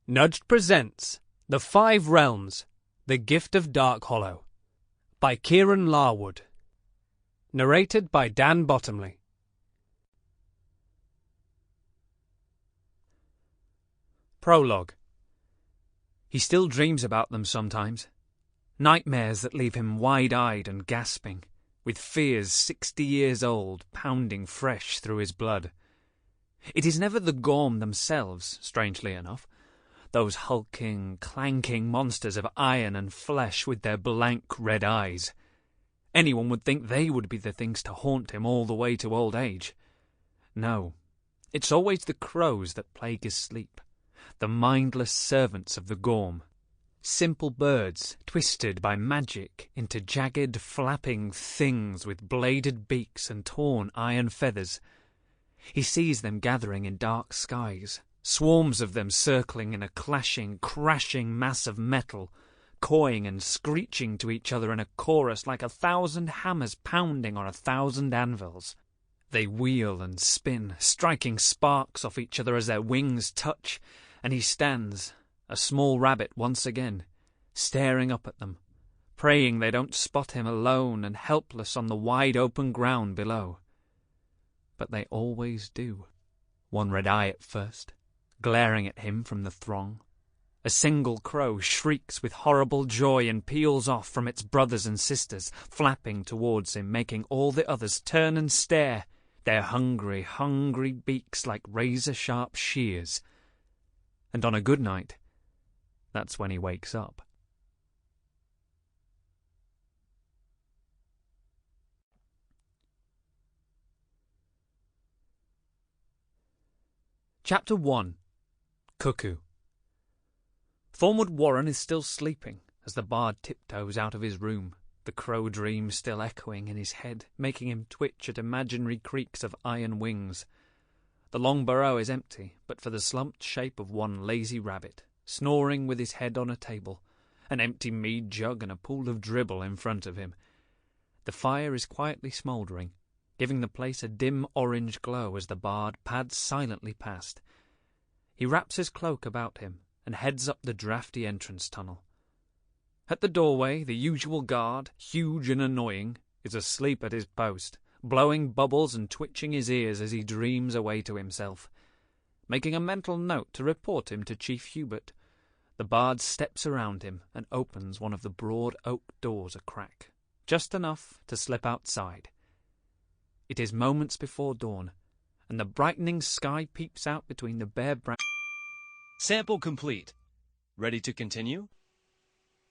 Nudged presents The Five Realms, The Gift of Dark Hollow by Kieran Larwood. Narrated by Dan Bottomley. Prologue. He still dreams about them sometimes. Nightmares that leave him wide-eyed and gasping, with fears 60 years old pounding fresh through his blood. It is never the Gorm themselves, strangely enough. Those hulking, clanking monsters of iron and flesh with their blank red eyes. Anyone would think they would be the things to haunt him all the way to old age. No, it's always the crows that plague his sleep, the mindless servants of the Gorm. Simple birds twisted by magic into jagged, flapping things with bladed beaks and torn iron feathers. He sees them gathering in dark skies, swarms of them circling in a clashing, crashing mass of metal, cawing and screeching to each other in a chorus like 1,000 hammers pounding on 1,000 anvils. They wheel and spin, striking sparks off each other as their wings touch, and he stands, a small rabbit once again, staring up at them, praying they don't spot him alone and helpless on the wide open ground below. But they always do. One red eye at first, glaring at him from the throng. A single crow shrieks with horrible joy and peels off from its brothers and sisters, flapping towards him, making all the others turn and stare, their hungry, hungry beaks like razor-sharp shears. And on a good night, that's when he wakes up. Chapter 1. Cuckoo. Thornwood Warren is still sleeping as the bard tiptoes out of his room, the crow dream still echoing in his head, making him twitch at imaginary creaks of iron wings. The long burrow is empty, but for the slumped shape of one lazy rabbit, snoring with his head on a table, an empty mead jug and a pool of dribble in front of him. The fire is quietly smouldering, giving the place a dim orange glow as the bard pads silently past. He wraps his cloak about him and heads up the draughty entrance tunnel. At the doorway, the usual guard, huge and annoying, is asleep at his post, blowing bubbles and twitching his ears as he dreams away to himself. Making a mental note to report him to Chief Hubert, the bard steps around him and opens one of the broad oak doors a crack, just enough to slip outside. It is moments before dawn, and the brightening sky peeps out between the bare branches. Sample complete. Ready to continue?